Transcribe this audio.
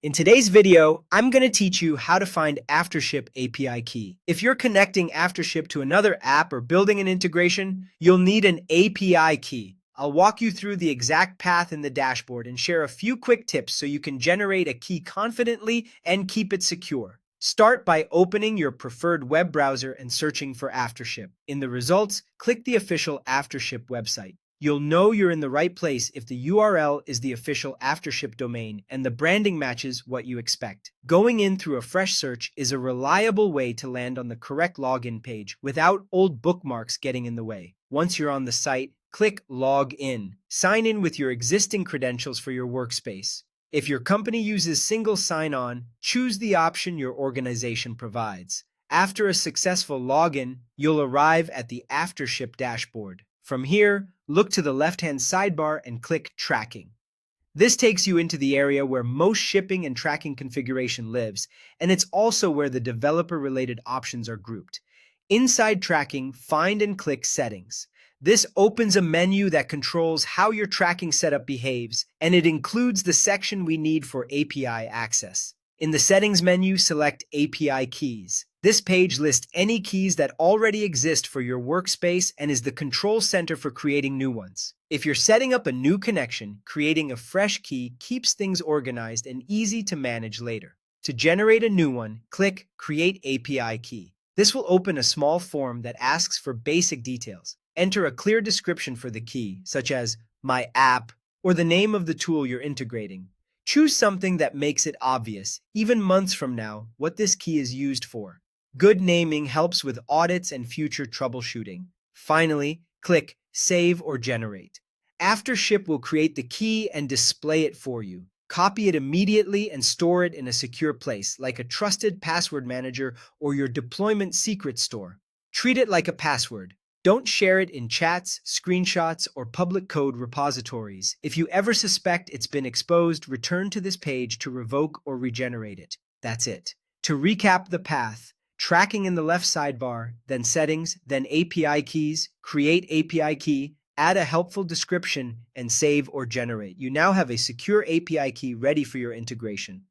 In today's video, I'm going to teach you how to find Aftership API Key. If you're connecting Aftership to another app or building an integration, you'll need an API key. I'll walk you through the exact path in the dashboard and share a few quick tips so you can generate a key confidently and keep it secure. Start by opening your preferred web browser and searching for Aftership. In the results, click the official Aftership website. You'll know you're in the right place if the URL is the official Aftership domain and the branding matches what you expect. Going in through a fresh search is a reliable way to land on the correct login page without old bookmarks getting in the way. Once you're on the site, click Log In. Sign in with your existing credentials for your workspace. If your company uses single sign-on, choose the option your organization provides. After a successful login, you'll arrive at the Aftership dashboard. From here, look to the left-hand sidebar and click Tracking. This takes you into the area where most shipping and tracking configuration lives, and it's also where the developer-related options are grouped. Inside Tracking, find and click Settings. This opens a menu that controls how your tracking setup behaves, and it includes the section we need for API access. In the Settings menu, select API Keys. This page lists any keys that already exist for your workspace and is the control center for creating new ones. If you're setting up a new connection, creating a fresh key keeps things organized and easy to manage later. To generate a new one, click Create API Key. This will open a small form that asks for basic details. Enter a clear description for the key, such as My App or the name of the tool you're integrating. Choose something that makes it obvious, even months from now, what this key is used for. Good naming helps with audits and future troubleshooting. Finally, click Save or Generate. Aftership will create the key and display it for you. Copy it immediately and store it in a secure place, like a trusted password manager or your deployment secret store. Treat it like a password. Don't share it in chats, screenshots, or public code repositories. If you ever suspect it's been exposed, return to this page to revoke or regenerate it. That's it. To recap the path, tracking in the left sidebar, then settings, then API keys, create API key, add a helpful description, and save or generate. You now have a secure API key ready for your integration.